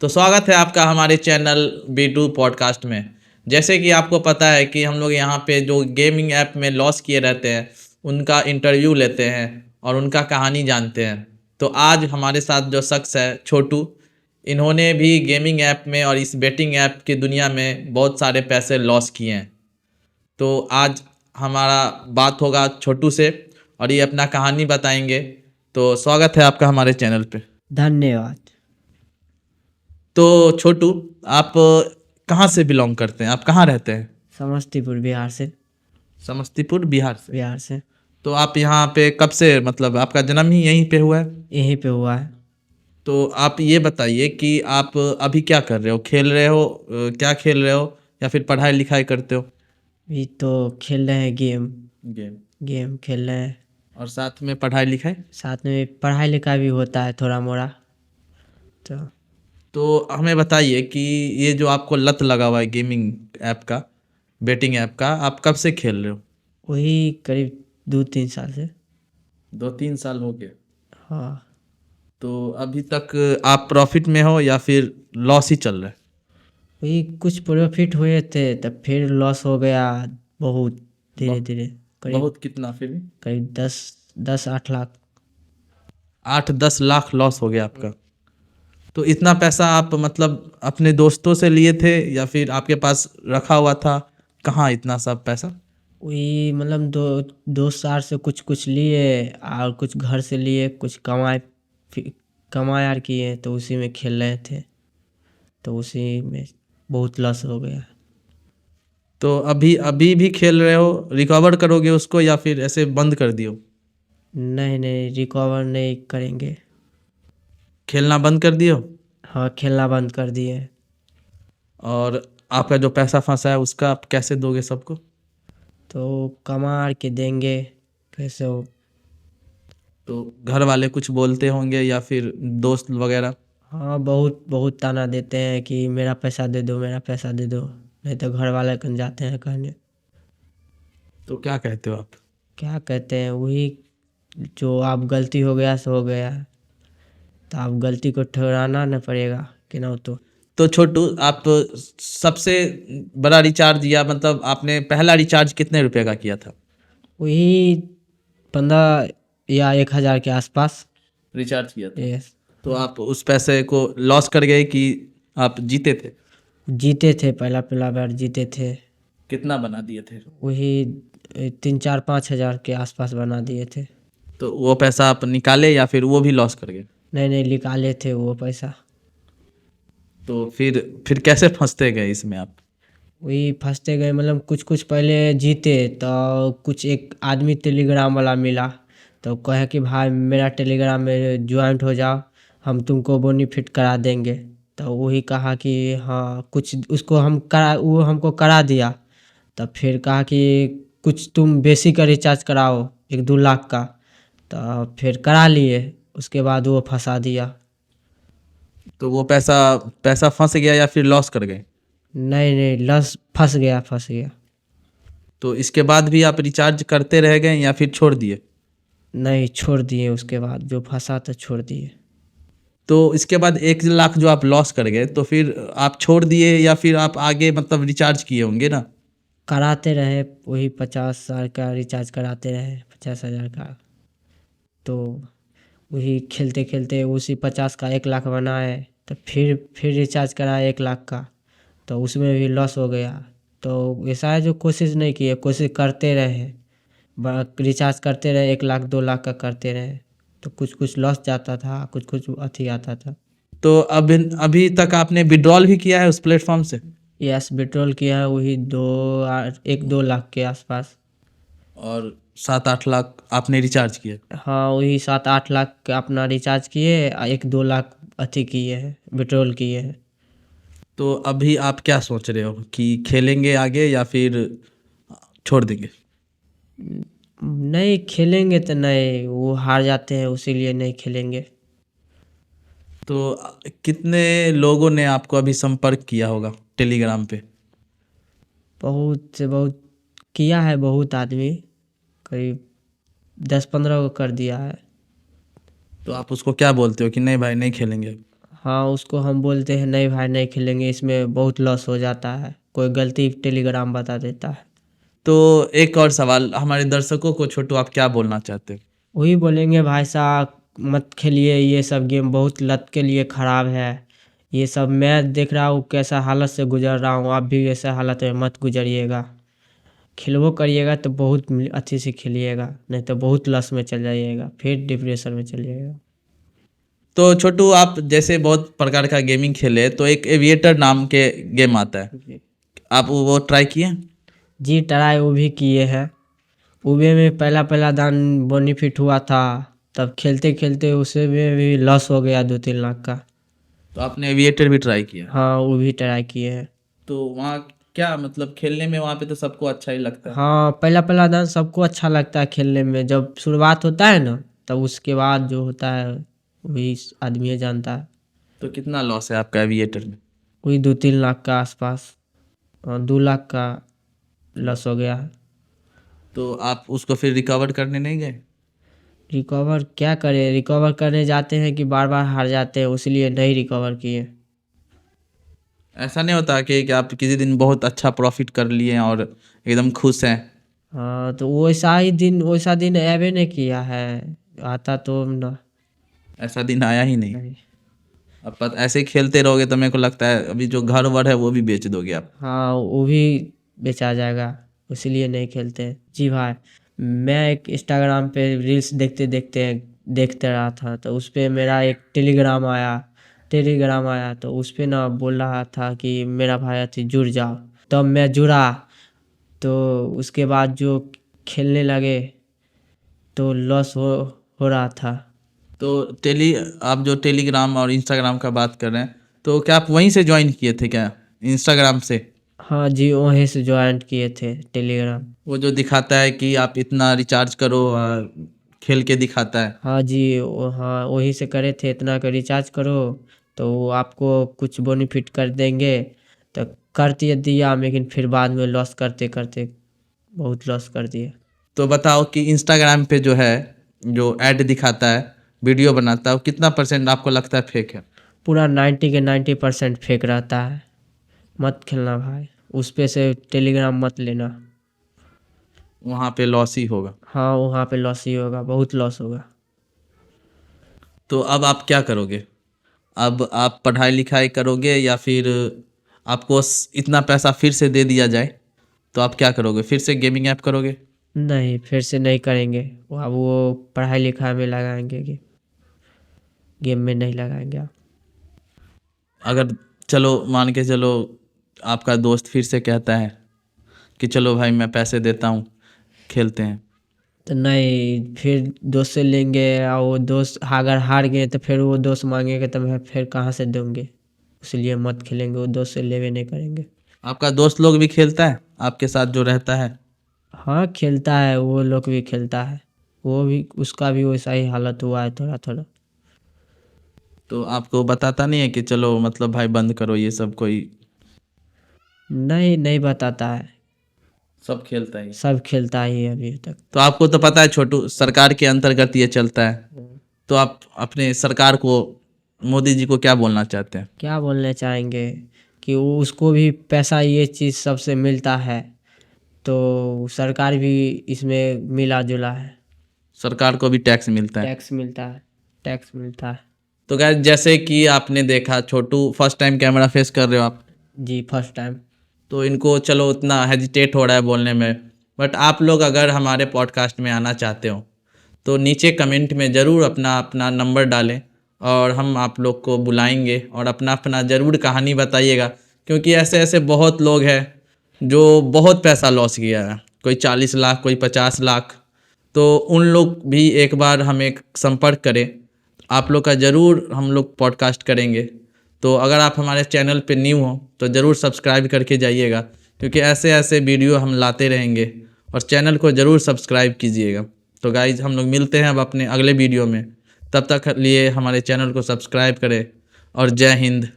तो स्वागत है आपका हमारे चैनल B2 पॉडकास्ट में। जैसे कि आपको पता है कि हम लोग यहाँ पे जो गेमिंग ऐप में लॉस किए रहते हैं उनका इंटरव्यू लेते हैं और उनका कहानी जानते हैं। तो आज हमारे साथ जो शख्स है छोटू, इन्होंने भी गेमिंग ऐप में और इस बेटिंग ऐप की दुनिया में बहुत सारे पैसे लॉस किए हैं। तो आज हमारा बात होगा छोटू से और ये अपना कहानी बताएंगे। तो स्वागत है आपका हमारे चैनल पे। धन्यवाद। तो छोटू, आप कहाँ से बिलोंग करते हैं? आप कहाँ रहते हैं? समस्तीपुर बिहार से। समस्तीपुर बिहार से। बिहार से तो आप यहाँ पे कब से, मतलब आपका जन्म ही यहीं पे हुआ है? यहीं पे हुआ है। तो आप ये बताइए कि आप अभी क्या कर रहे हो? खेल रहे हो? क्या खेल रहे हो या फिर पढ़ाई लिखाई करते हो? अभी तो खेल रहे हैं गेम गेम। गेम खेल रहे हैं। और साथ में पढ़ाई लिखाई? साथ में पढ़ाई लिखाई भी होता है थोड़ा मोड़ा। तो हमें बताइए कि ये जो आपको लत लगा हुआ है गेमिंग ऐप का, बेटिंग ऐप का, आप कब से खेल रहे हो? वही करीब 2-3 साल से। 2-3 साल हो गए। हाँ, तो अभी तक आप प्रॉफिट में हो या फिर लॉस ही चल रहा है? वही कुछ प्रॉफिट हुए थे तब फिर लॉस हो गया बहुत धीरे बहुत धीरे। करीब बहुत कितना फिर भी? करीब 10-8 लाख। 8-10 लाख लॉस हो गया आपका। तो इतना पैसा आप मतलब अपने दोस्तों से लिए थे या फिर आपके पास रखा हुआ था? कहाँ इतना सब पैसा? वही मतलब दोस्त यार से कुछ कुछ लिए और कुछ घर से लिए, कुछ कमाए यार किए तो उसी में खेल रहे थे। तो उसी में बहुत लॉस हो गया। तो अभी अभी भी खेल रहे हो? रिकवर करोगे उसको या फिर ऐसे बंद कर दियो? नहीं नहीं, रिकवर नहीं करेंगे। खेलना बंद कर दियो? हाँ, खेलना बंद कर दिए। और आपका जो पैसा फंसा है उसका आप कैसे दोगे सबको? तो कमा के देंगे कैसे हो। तो घर वाले कुछ बोलते होंगे या फिर दोस्त वगैरह? हाँ, बहुत बहुत ताना देते हैं कि मेरा पैसा दे दो, मेरा पैसा दे दो। नहीं तो घर वाले कन जाते हैं कहने। तो क्या कहते हो आप? क्या कहते हैं, वही जो आप गलती हो गया सो हो गया। तो आप गलती को ठहराना न पड़ेगा कि ना। तो छोटू, आप सबसे बड़ा रिचार्ज या मतलब आपने पहला रिचार्ज कितने रुपए का किया था? वही 15 या 1,000 के आसपास। रिचार्ज किया था। यस। तो आप उस पैसे को लॉस कर गए कि आप जीते थे? जीते थे, पहला पहला बार जीते थे। कितना बना दिए थे? वही 3-4-5 हज़ार के आसपास बना दिए थे। तो वो पैसा आप निकाले या फिर वो भी लॉस कर गए? नहीं नहीं, निकाले थे वो पैसा। तो फिर कैसे फंसते गए इसमें आप? वही फंसते गए, मतलब कुछ कुछ पहले जीते तो कुछ एक आदमी टेलीग्राम वाला मिला। तो कहे कि भाई मेरा टेलीग्राम में ज्वाइंट हो जाओ, हम तुमको बोनीफिट करा देंगे। तो वही कहा कि हाँ, कुछ उसको हम करा, वो हमको करा दिया। तब फिर कहा कि कुछ तुम बेसिक का रिचार्ज कराओ 1-2 लाख का। तो फिर करा लिए, उसके बाद वो फंसा दिया। तो वो पैसा पैसा फंस गया या फिर लॉस कर गए? नहीं नहीं, लॉस, फंस गया फंस गया। तो इसके बाद भी आप रिचार्ज करते रह गए या फिर छोड़ दिए? नहीं, छोड़ दिए, उसके बाद जो फंसा तो छोड़ दिए। तो इसके बाद 1 लाख जो आप लॉस कर गए तो फिर आप छोड़ दिए या फिर आप आगे मतलब रिचार्ज किए होंगे ना? कराते रहे, वही 50 हज़ार का रिचार्ज कराते रहे, 50 हज़ार का। तो वही खेलते खेलते उसी 50 का 1 लाख बनाए। तो फिर रिचार्ज कराया 1 लाख का। तो उसमें भी लॉस हो गया। तो ऐसा है जो कोशिश नहीं किए, कोशिश करते रहे, रिचार्ज करते रहे, 1 लाख 2 लाख का करते रहे। तो कुछ कुछ लॉस जाता था, कुछ कुछ अथी आता था। तो अभी तक आपने विड्रॉल भी किया है उस प्लेटफॉर्म से? यस, विड्रॉल किया है, वही 1-2 लाख के आसपास। और 7-8 लाख आपने रिचार्ज किए? हाँ, वही 7-8 लाख का अपना रिचार्ज किए, 1-2 लाख अथी किए हैं, विड्रॉल किए हैं। तो अभी आप क्या सोच रहे हो कि खेलेंगे आगे या फिर छोड़ देंगे? नहीं खेलेंगे तो नहीं, वो हार जाते हैं उसीलिए नहीं खेलेंगे। तो कितने लोगों ने आपको अभी संपर्क किया होगा टेलीग्राम पे? बहुत से बहुत किया है, बहुत आदमी, करीब 10-15 को कर दिया है। तो आप उसको क्या बोलते हो कि नहीं भाई नहीं खेलेंगे? हाँ, उसको हम बोलते हैं नहीं भाई नहीं खेलेंगे, इसमें बहुत लॉस हो जाता है, कोई गलती टेलीग्राम बता देता है। तो एक और सवाल, हमारे दर्शकों को छोटू आप क्या बोलना चाहते हो? वही बोलेंगे भाई साहब मत खेलिए, ये सब गेम बहुत लत के लिए ख़राब है। ये सब मैं देख रहा हूँ कैसा हालत से गुजर रहा हूँ, आप भी ऐसा हालत में मत गुजरिएगा। खेलबो करिएगा तो बहुत अच्छे से खेलिएगा, नहीं तो बहुत लस में चल जाइएगा, फिर डिप्रेशन में चल जाइएगा। तो छोटू आप जैसे बहुत प्रकार का गेमिंग खेले, तो एक एविएटर नाम के गेम आता है, आप वो ट्राई किए? जी ट्राई वो भी किए हैं। उबे में पहला पहला दान बोनीफिट हुआ था, तब खेलते खेलते उसे में भी लॉस हो गया 2-3 लाख का। तो आपने एविएटर भी ट्राई किया? हाँ वो भी ट्राई किए हैं। तो वहाँ क्या मतलब खेलने में, वहाँ पे तो सबको अच्छा ही लगता है। हाँ पहला पहला दान सबको अच्छा लगता है खेलने में, जब शुरुआत होता है ना तब उसके बाद जो होता है वही आदमी जानता है। तो कितना लॉस है आपका एविएटर में? वही 2-3 लाख का आसपास, 2 लाख का लॉस हो गया है। तो आप उसको फिर रिकवर करने नहीं गए? रिकवर क्या करें, रिकवर करने जाते हैं कि बार बार हार जाते हैं, इसलिए नहीं रिकवर किए। ऐसा नहीं होता कि आप किसी दिन बहुत अच्छा प्रॉफिट कर लिए और एकदम खुश हैं? हाँ तो वैसा दिन ऐबे नहीं किया है, आता तो ना। ऐसा दिन आया ही नहीं। नहीं। अब ऐसे ही खेलते रहोगे तो मेरे को लगता है अभी जो घर वर है वो भी बेच दोगे आप। हाँ वो भी बेचा जाएगा, इसलिए नहीं खेलते हैं। जी भाई, मैं एक इंस्टाग्राम पे रील्स देखते रहा था, तो उस पे मेरा एक टेलीग्राम आया, तो उस पे ना बोल रहा था कि मेरा भाई अति जुड़ जाओ। तब मैं जुड़ा, तो उसके बाद जो खेलने लगे तो लॉस हो रहा था। तो आप जो टेलीग्राम और इंस्टाग्राम का बात कर रहे हैं, तो क्या आप वहीं से ज्वाइन किए थे क्या, इंस्टाग्राम से? हाँ जी, वहीं से ज्वाइन किए थे टेलीग्राम। वो जो दिखाता है कि आप इतना रिचार्ज करो, खेल के दिखाता है। हाँ जी, हाँ वहीं से करे थे, इतना का रिचार्ज करो तो वो आपको कुछ बेनिफिट कर देंगे। तो कर दिया, लेकिन फिर बाद में लॉस करते करते बहुत लॉस कर दिए। तो बताओ कि इंस्टाग्राम पे जो है, जो ऐड दिखाता है, वीडियो बनाता है, वो कितना % आपको लगता है फेक है? पूरा 90% फेक रहता है। मत खेलना भाई, उस पे से टेलीग्राम मत लेना। वहाँ पे लॉस ही होगा। हाँ वहाँ पे लॉस ही होगा, बहुत लॉस होगा। तो अब आप क्या करोगे? अब आप पढ़ाई लिखाई करोगे या फिर आपको इतना पैसा फिर से दे दिया जाए तो आप क्या करोगे? फिर से गेमिंग ऐप करोगे? नहीं, फिर से नहीं करेंगे। अब वो पढ़ाई लिखाई में लगाएंगे, गेम में नहीं लगाएंगे आप। अगर चलो मान के चलो आपका दोस्त फिर से कहता है कि चलो भाई मैं पैसे देता हूँ, खेलते हैं, तो नहीं, फिर दोस्त से लेंगे, और वो दोस्त अगर हार गए तो फिर वो दोस्त मांगेंगे तो मैं फिर कहाँ से दूंगे, इसलिए मत खेलेंगे, वो दोस्त से लेवे नहीं करेंगे। आपका दोस्त लोग भी खेलता है आपके साथ जो रहता है? हाँ खेलता है, वो लोग भी खेलता है, वो भी उसका भी वैसा ही हालत हुआ है थोड़ा थोड़ा। तो आपको बताता नहीं है कि चलो मतलब भाई बंद करो ये सब? कोई नहीं, नहीं बताता है, सब खेलता है? सब खेलता ही है अभी तक। तो आपको तो पता है छोटू, सरकार के अंतर्गत ये चलता है, तो आप अपने सरकार को, मोदी जी को क्या बोलना चाहते हैं? क्या बोलना चाहेंगे कि वो उसको भी पैसा ये चीज़ सबसे मिलता है, तो सरकार भी इसमें मिला जुला है। सरकार को भी टैक्स मिलता है। टैक्स मिलता है, टैक्स मिलता है। तो गाइस जैसे कि आपने देखा, छोटू फर्स्ट टाइम कैमरा फेस कर रहे हो आप, जी फर्स्ट टाइम। तो इनको चलो उतना हेजिटेट हो रहा है बोलने में, बट आप लोग अगर हमारे पॉडकास्ट में आना चाहते हो तो नीचे कमेंट में ज़रूर अपना अपना नंबर डालें और हम आप लोग को बुलाएंगे और अपना अपना ज़रूर कहानी बताइएगा, क्योंकि ऐसे ऐसे बहुत लोग हैं जो बहुत पैसा लॉस किया है, कोई 40 लाख, कोई 50 लाख। तो उन लोग भी एक बार हमें संपर्क करें, आप लोग का ज़रूर हम लोग पॉडकास्ट करेंगे। तो अगर आप हमारे चैनल पे न्यू हो तो ज़रूर सब्सक्राइब करके जाइएगा, क्योंकि ऐसे ऐसे वीडियो हम लाते रहेंगे, और चैनल को ज़रूर सब्सक्राइब कीजिएगा। तो गाइज हम लोग मिलते हैं अब अपने अगले वीडियो में, तब तक लिए हमारे चैनल को सब्सक्राइब करें और जय हिंद।